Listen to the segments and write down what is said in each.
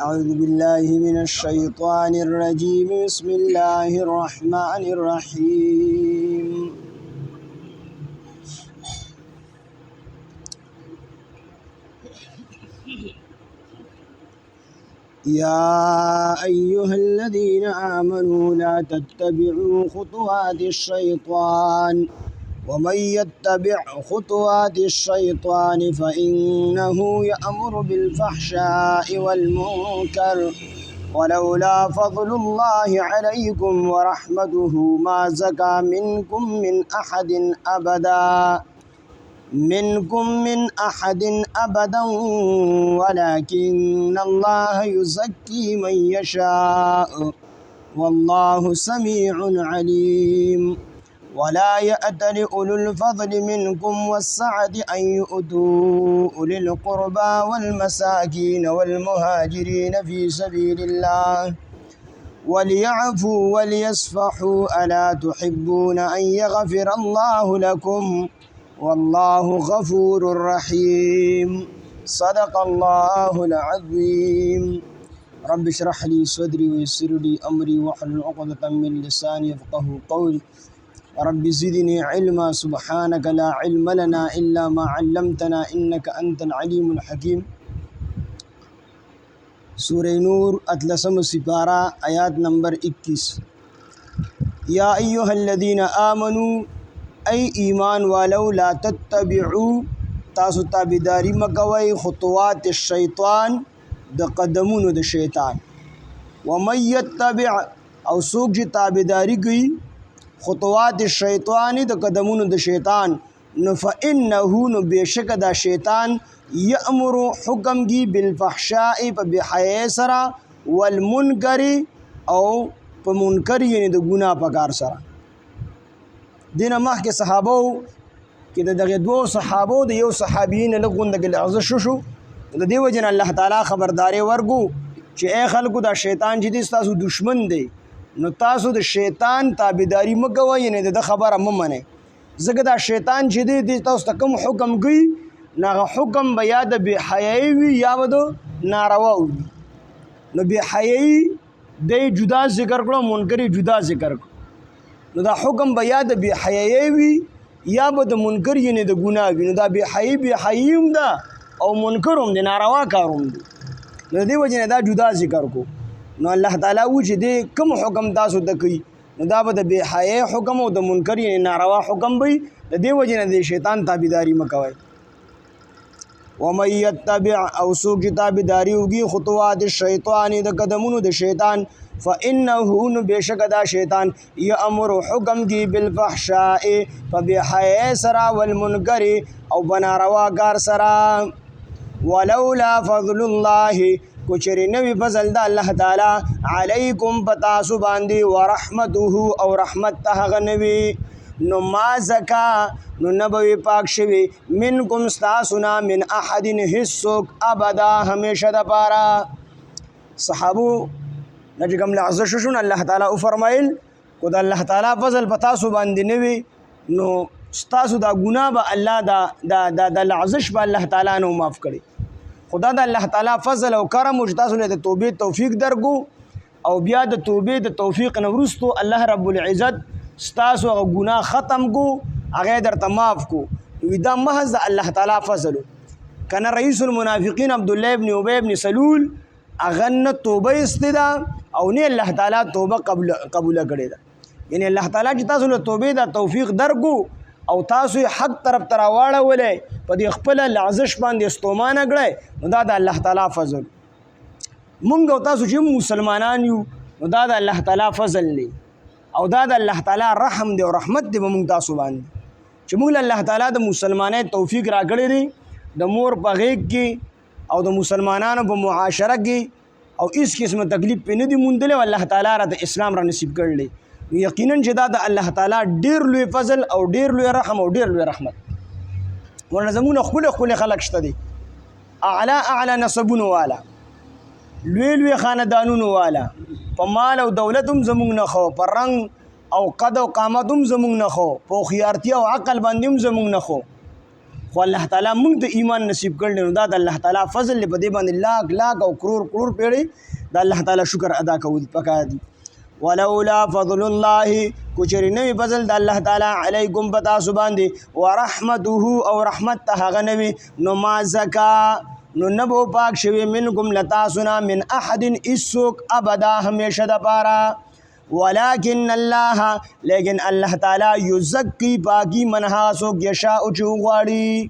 أعوذ بالله من الشيطان الرجيم بسم الله الرحمن الرحيم يا أيها الذين آمنوا لا تتبعوا خطوات الشيطان ومن يتبع خطوات الشيطان فإنه يأمر بالفحشاء والمنكر ولولا فضل الله عليكم ورحمته ما زكى منكم من أحد أبدا ولكن الله يزكي من يشاء والله سميع عليم ولا يأتل أولو الفضل منكم والسعة أن يؤتوا أولي القربى والمساكين والمهاجرين في سبيل الله وليعفوا وليصفحوا ألا تحبون أن يغفر الله لكم والله غفور رحيم صدق الله العظيم رب اشرح لي صدري ويسر لي أمري واحلل عقدة من لساني يفقهوا قولي رب زدني علما سبحانك لا علم لنا إلا ما علمتنا إنك أنت العليم الحكيم سورة نور اتلسم سپارہ آیات نمبر 21 یا ایها الذین آمنوا ای ایمان والو لا تتبعوا تاسو تابداری مکوی خطوات الشیطان د قدمونو د شیطان ومن یتبع او سوک جی تابداری گئی خطوات الشیطان د قدمونو د شیطان فإنه بیشک دا شیطان یأمر حکم گی بالفحشاء پا بحیاء سرا والمنکر او پا منکر یعنی د گناہ پکار سرا دین مخ کے صحابو کہ دغه دو صحابو د یو صحابیین لغون د ارزش شو د دیو جن الله تعالی خبرداري ورغو چې اے خلکو دا شیطان چې تاسو دشمن دی نو تاسو د شیطان تابعداري مکوئ نه د خبره ممنه زګه دا شیطان چې دی تاسو ته کوم حکم کوي ناغه حکم بیا د بی حیاي وي یا ود ناروا وي نو بی حیاي د جدا ذکر کړو منکر جدا ذکر کړو نو دا حکم بیا د بی حیاي وي یا به د منکر یې د ګناه وي نو دا بی حییم دا او منکرم د ناروا کاروم دی نو دی وجنه دا جدا ذکر کو نو الله تعالی و چې دی کوم حکم تاسو د کوي نو دا به د بی حیاي حکم او د منکر یې ناروا حکم وي د دی وجنه د شیطان تابعداري مکوي ومن يتبع او سوق تابعداري وږي خطوات الشیطان د قدمونو د شیطان فإنه بشک دا شیطان یأمر حکم کی بالفحشاء فبحیاء سرا والمنکر او بناروا کار سرا ولولا فضل الله کچری نوی فضل دا اللہ تعالی علیکم پتاسو باندی ورحمته او رحمت تهغ نوی نو ما زکا نو نبوی پاک شوی منکم ستاسونا من احد حسوک ابدا ہمیشہ دا پارا صحابو نجکم لعزششون اللہ تعالی او فرمائل کدا اللہ تعالی فضل پتاسو باندی نوی نو ستاسو دا گناہ با اللہ دا لعزش با اللہ تعالی نو معاف کری خدا دا اللہ تعالی فضل او کرم او تاسو له توبې توفیق درګو او بیا د توبې د توفیق نورستو الله رب العزت ستاسو ګناه ختم کو هغه درته معاف کو ودا محض الله تعالی فضل کنا رئیس المنافقین عبد الله ابن ابي ابن سلول اغن توبه استدا او نه الله تعالی توبه قبول کړي دا یعنی الله تعالی چې تاسو له توبې د توفیق درګو او تاسو حق طرف تراواړه ولې په دې خپل لعزش باندې استومانه کړئ نو دا د الله تعالی فضل مونږ او تاسو چې مسلمانان یو نو دا د الله تعالی فضل دی او دا د الله تعالی رحم دی او رحمت دی مونږ تاسو باندې چې مونږ الله تعالی د مسلمانۍ توفیق راکړی دی د مور په غیږ کې او د مسلمانانو په معاشره کې او هیڅ قسمه تکلیف په نه دی مونږ له الله تعالی را د اسلام را نصیب کړل یقینا چې دا د الله تعالی ډیر لوی فضل او ډیر لوی رحم او ډیر لوی رحمت ورنه زمون خپل خلق شته دي اعلى نسبونو والا لوی لوی خاندانونو والا په مال او دولت هم زمون نه خو په رنگ او قد او قامت هم زمون نه خو په خيارتي او عقل باندې هم زمون نه خو خو الله تعالی موږ ته ایمان نصیب کړل نو دا د الله تعالی فضل دی. په دې باندې لاک لاک او کرور کرور پیړۍ د الله تعالی شکر ادا کول پکار دي. ولولا فضل الله کچری نوی فضل د الله تعالی علیکم پتا سو باندې ورحمته او رحمت ته هغه نوی نو ما زکا نو نبو پاک شوی منکم لتاسنا من احد اسوک ابدا همیشه د پاره ولكن الله لیکن الله تعالی یزکی پاکی منها سوک یشاء چوغواړي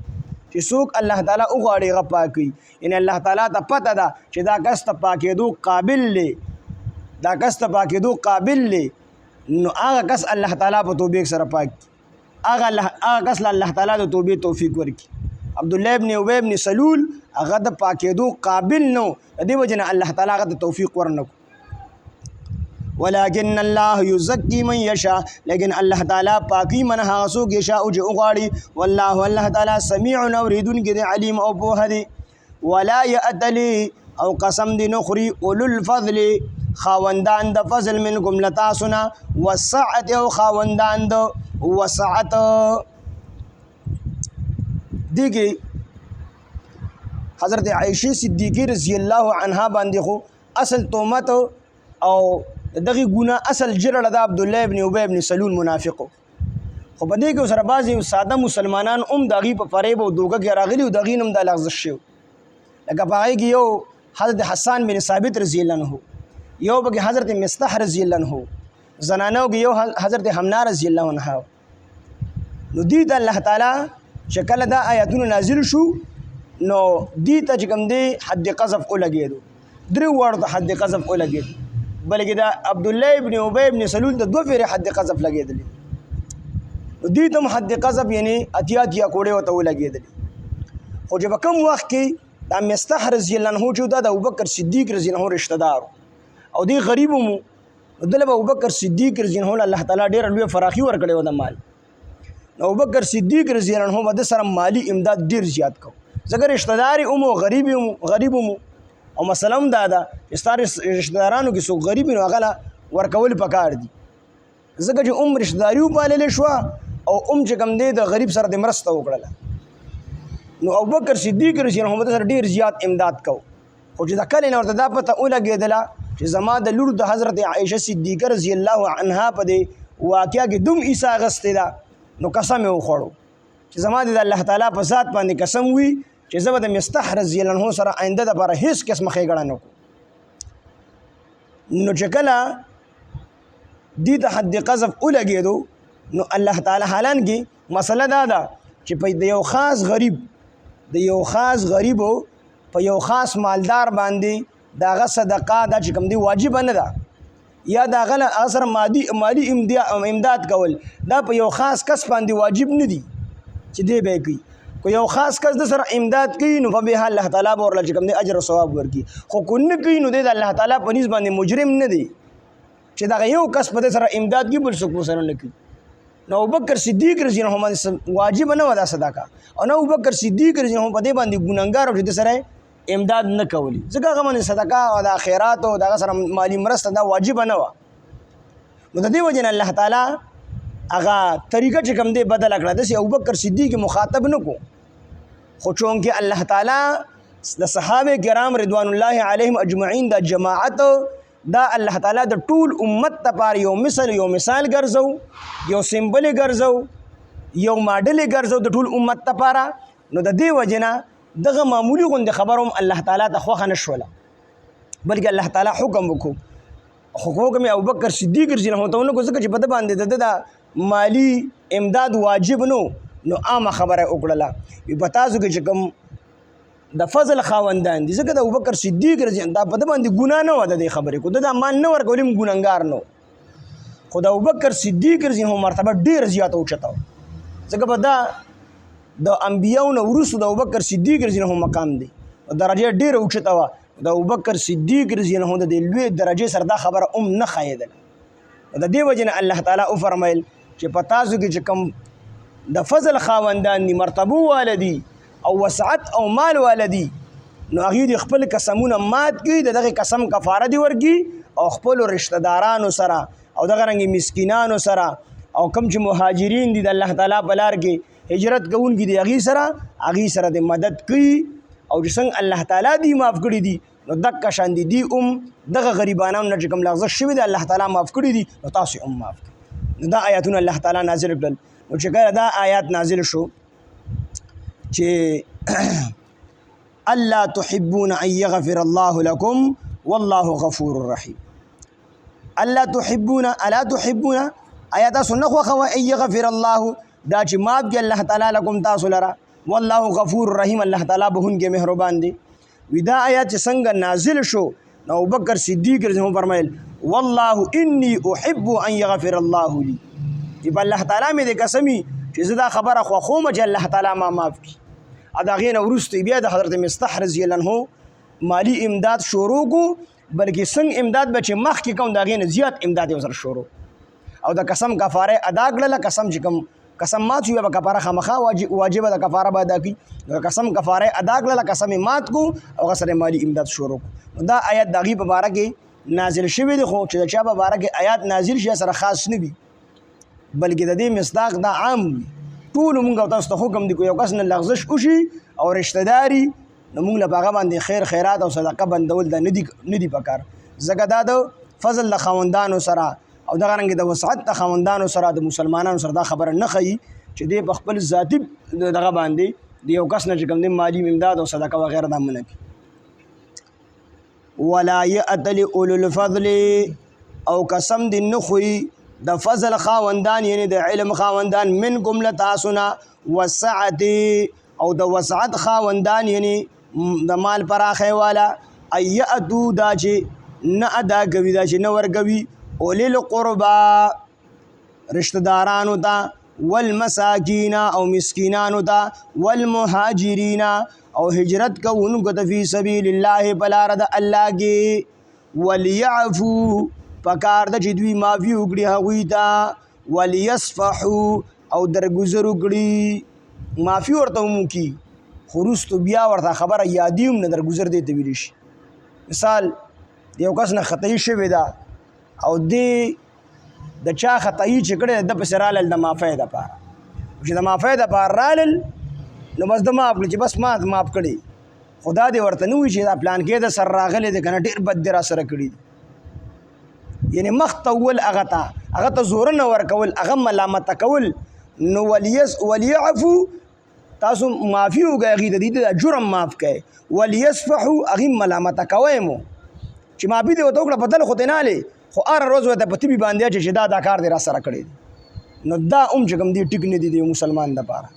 چې څوک الله تعالی وغواړي هغه پاکي. ان الله تعالی ته پته ده چې دا کس ته پاکېدو قابل دی، دا کس ته پاکېدو قابل دی، نو هغه کس الله تعالی په توبې سره پاک هغه کس الله تعالی د توبې توفیق ورکړي. عبد الله ابن ابي ابن سلول هغه د پاکېدو قابل نو، د دې وجه نه الله تعالی هغه ته توفیق ورنکړو. ولكن الله يزكي من يشاء لیکن الله تعالی پاکی من هغه څوک یشاء چې وغواړي. والله الله تعالی سمیع اوریدونکی دی، علیم او پوه دی. ولا یأتلی او قسم دی نخری اولو الفضل خاوندان د فضل منکم لتاسنا والسعت او خاوندان د وسعت. دیگه حضرت عائشہ صدیقی رضی الله عنها باندې خو اصل تهمت او دغه ګناه اصل جرړه د عبد الله ابن ابي ابن سلول منافقو. خو په دې کې سره بعضي ساده مسلمانان دغه په فریب او دوګه کې راغلي او دغه نوم د لغزش شو. لکه په هغه کې یو حضرت حسان بن ثابت رضی الله عنه، یو بګي حضرت مستح رضی الله عنه، زنانو کې یو حضرت حمنا رضی الله عنها. نو دې ته الله تعالی چې کله دا آیاتونه نازل شو نو دې ته چې کوم دی حد قذف ولګېدو، درې وړو ته حد قذف ولګېدو، بلکې دا عبد الله ابن ابي ابن سلول د دوه پیری حد قذف لګېدلی. دې ته حد قذف یعنی اتیا کوړې وته ولګېدلی. خو چې په کوم وخت کې دا مستح رضی الله عنه چې دا د ابوبکر صدیق رضی الله عنه رشتہ دار او دی غریب مو دله ابوبکر صدیق رضی الله عنه الله تعالی ډېر لوی فراخي ورکړي و د مال. نو ابوبکر صدیق رضی الله عنه د سره مالی امداد ډېر زیات کو، ځکه رشتہ دار او غریب مو او مثلا دا چې ستاره رشتہ دارانو کې څوک غریب نو هغه ورکول پکار دي، ځکه چې رشتہ داری وپالل شو او چې کوم دی د غریب سره د مرسته وکړله. نو ابوبکر صدیق رضی الله عنه سره ډیر زیات امداد کو. خو چې دا کله نه ورته دا پته ولګېدله چې زما د لور د حضرت عائشه صدیقه رضی الله عنها په دې واقعیا کې دوم عیسی غستې ده، نو قسم یې وخوړو چې زما د الله تعالی په ذات باندې قسم وي چې زه به د مستح رضی الله عنه سره آینده دپاره هېڅ قسمه ښېګړه نه کړو. نو چې کله دې ته حد قذف ولګېدو نو الله تعالی حالانکې مسله دا ده چې په د یو خاص غریبو په یو خاص مالدار باندې داغه صدقه دا چې کوم دی واجب نه ده، یا داغه اثر مالی امداد کول دا په یو خاص کس باندې واجب نه دي چې دی به کوي. کو یو خاص کس د سره امداد کوي نو په به الله تعالی به ورله چې کوم دی اجر او ثواب ورکړي. خو کو نه کوي نو د الله تعالی په نسبت باندې مجرم نه دی چې دا یو کس په سره امداد کوي بل څوک سره نه کوي. نو ابوبکر صدیق رضی الله عنه واجب نه ودا صدقه، او نو ابوبکر صدیق رضی الله عنه په دې باندې ګناګار او د سره امداد نه کولی، ځکه هغه باندې صدقه او د خیرات او دغه سره مالی مرسته دا واجب نه و. نو د دې وجه الله تعالی هغه طریقه چې کوم دی بدل کړه، د ابوبکر صدیق مخاطب نه کو. خو چونکه الله تعالی د صحابه کرام رضوان الله علیهم اجمعین د جماعت دا الله تعالی د ټول امت لپاره یو مثال ګرځو، یو سمبل ګرځو، یو ماډل ګرځو د ټول امت لپاره. نو د دې وجنه دغه معمولی غوند خبروم الله تعالی ته خوښ نه شوله، بلکې الله تعالی حکم وکړو. حکم ابوبکر صدیق رضی الله عنه ته ځکه چې په د باندې د مالی امداد واجب نو عامه خبره وکړله په تاسو کې چې کوم د فضل خاوندان دي، ځکه د ابوبکر صدیق رضی الله عنه په د باندې ګناه نه و د خبرې کو، د مان نه ورکولم ګناګار نو. خو د ابوبکر صدیق رضی الله عنه مرتبه ډیر زیاته اوچته، ځکه په دا د انبیاء نو وروسته د ابوبکر صدیق رضی الله عنه مقام دی درجه ډیر اوچته و. د ابوبکر صدیق رضی الله عنه د لوی درجه سره دا خبره نه خایدل. د دې وجه نه الله تعالی او فرمایل چې په تاسو کې چې کوم د فضل خاوندان دي، مرتبه والدي او وسعت او مال والدي، نو هغه خپل قسمونه مات کړي، دغه قسم کفاره دی ورګي او خپل رشتہ دارانو سره او دغه رنګ مسکینانو سره او کم چې مهاجرین دي د الله تعالی په لار کې هجرت کوونکي دي هغې سره د مدد کوي او چې څنګه الله تعالی دی معاف کړي دي نو دقه شان دي دغه غریبانو نه چې کوم لغزش شوي دی الله تعالی معاف کړي دي نو تاسو هم معاف کړئ. نو دا آیاتونه الله تعالی نازل کړل. نو چې کله دا آیات نازل شو چې الله تحبون ان يغفر الله لكم والله غفور رحيم. الله تحبون الا تحبون آیات سنه خو ان يغفر الله دا چې معاف دی الله تعالی لكم تاسو لرا والله غفور رحیم الله تعالی بهونکې مهربان دی. ودا آیات چې څنګه نازل شو نو ابوبکر صدیق رضی الله عنه فرمایل والله انی احب ان يغفر الله لي چې الله تعالی مې د قسمی چې زدا خبره خو چې الله تعالی ما معاف کړي. ادا غین ورسته بیا د حضرت مستح رضی الله عنه مالی امداد شروع کو بلکې څنګه امداد به چې مخکې کوم دا غین زیات امداد یې وسره شروع او د قسم کفاره ادا کړله. قسم چې کوم قسم مات شو به کفاره خامخا واجب د کفاره به ادا کی. قسم کفاره ادا کړله قسم مات کو او غسر مالی امداد شروع کو. دا آیات د غیب مبارک نازل شوی دی خو چې د چا مبارک آیات نازل شي سره خاص نه وي بلکې د دې مصداق دا عام وي. ټول موږ تاسو ته حکم دی کو یو کس نه لغزش وشي او رشتہ داری نو موږ له هغه باندې خیر خیرات او صدقه بندول د ندی پکار زګه دا د فضل د خوندانو سره او دغه رنګ د وسعت د خوندانو سره د مسلمانانو سره دا خبره نه خي چې د خپل ذاتی دغه باندې د یو کس نه کوم د مالی امداد او صدقه وغیرہ د منه کی. ولا يأتل اولو الفضل او قسم د نخوي د فضل خاوندان یعنی د علم خاوندان منکم لتاسنا وسعت او د وسعت خاوندان یعنی د مال پراخه والا ایاتو دا چې نه ادا کوي دا چې نه ورګوي اولل قربا رشتہ دارانو ته والمساکین او مسکینانو ته والمهاجرین او هجرت کوونکو ته فی سبیل الله بلار د الله کې وليعفو پکار د چې دوی معافي وکړي هغوی ته وليصفحوا او درګذر وکړي معافي ورته وکړي خو وروستو بیا ورته خبره یادي هم نه درګذر دی ته ویلی شي. مثال د یو کس نه خطایي شوې ده او د چا خطایي چې کړی د پسې رالل د معافۍ دپاره چې د معافۍ دپاره رالل نو بس د معاف کړي چې بس ما معاف کړي خدا دې ورته نه وي چې دا پلان کې د سر راغلی دی که نه ډېر بد دی را سره کړي دي یعنی مخ ته ول هغه ته زوره نه ورکول هغه ملامته کول نو وليعفو تاسو معافي وکړئ هغې د دې د جرم معاف کړئ وليصفحوا هغې ملامته کوئ مو چې معافي دې ورته وکړه بدل خو دې نه هلې خو هره ورځ ورته په تبي باندې چې دا کار دې را سره کړی دی نو دا چې کوم دی ټیک نه دی د مسلمان دپاره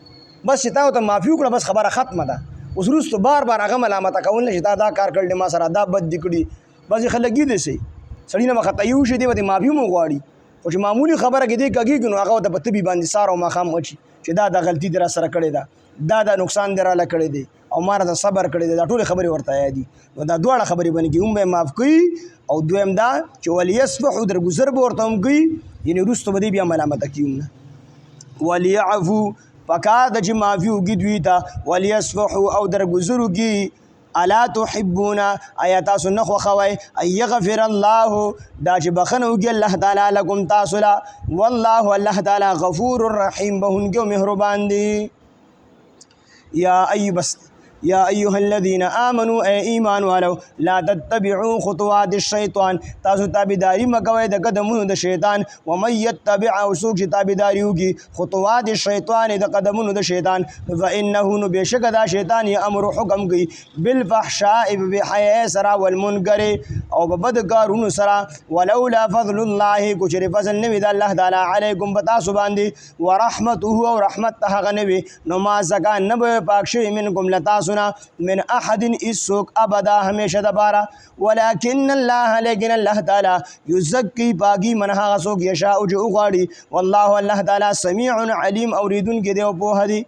بس چې تا ورته معافي وکړه بس خبره ختمه ده. اوس وروستو بار هغه ملامته کول نه چې دا کار کړل ما سره دا بد دي کړي بعضې خلک دي سي سړي نه خطایي وشي دی به معافي هم وغواړي خو چې معمولي خبره کې دی کږېږي نو هغه ورته په تبي باندې سار او ماښام وچي چې دا غلطي دې را سره کړې ده دا نقصان دې راله کړی دی او ما راته صبر کړی دی دا ټولې خبرې ورته یادي نو دا دواړه خبرې باندې کې هم به معاف کوي او دویم دا چې وليصفحوا درګذر به ورته هم کوي یعنې وروستو به دې بیا ملامته کي هم نه وليعفو پکار د چې معافي وکړي دوی ته وليصفحوا او درګذر وکړي الا تحبون آیا تاسو نه خوښوئ ان یغفر الله دا چې بخښنه وکړي الله تعالی لکم تاسو له والله الله تعالی غفور رحیم بهونکی او مهربان دی. یا ایها الذین آمنوا ای ایمان والو لا تتبعوا خطوات الشیطان تاسو تابعداري مکوئ د قدمونو د شیطان ومن یتبع او څوک چې تابعداري وکړي خطوات الشیطان د قدمونو د شیطان فانه نو بېشکه دا شیطان یامر حکم کوي بالفحشاء بحیا سره والمنکر او په بد کارونو سره ولولا فضل الله کو چې فضل نه وي د الله تعالی علیکم په تاسو باندې ورحمته او رحمت هغه نه وي نو ما زکا نه به پاک شوي منکم له تاسو من احد اسوک ابدا ہمیشہ دبارا ولكن الله لیکن اللہ تعالی یزکی پاکی من هغه څوک یشاء جو غواړي والله الله تعالی سمیع علیم اوریدون کې دی او په هدي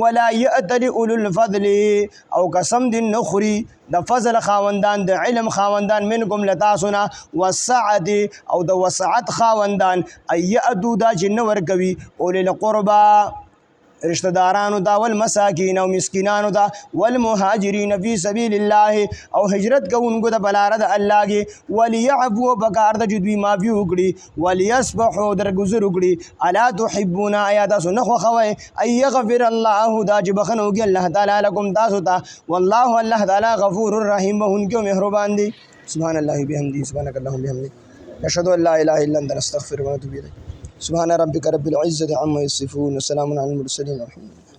ولا یأتل اولو الفضل او قسم دین نخری د فضل خاوندان د علم خاوندان منکم لتاسنا والسعت او د وسعت خاوندان ایاتو دا جن ورکوي اولل قربا رشتہ دارانو دا والمساکین او مسکینانو دا والمهاجرین فی سبیل الله او هجرت کوونکو د بلاره د الله کې وليعفو بکار د جدوی معافی وکړي وليصفحوا درگذر وکړي الا تحبون آیا تاسو نه خوښوئ ان یغفر الله دا چې بخنه وکړي الله تعالی لکم تاسو ته والله الله تعالی غفور رحیم بهونکي مهربان دی. سبحان الله بحمده سبحانك اللهم بحمدك نشهد ان لا اله الا انت نستغفرك ونتوب اليك. سبحان ربك رب العزة عما يصفون وسلام على المرسلين والحمد لله.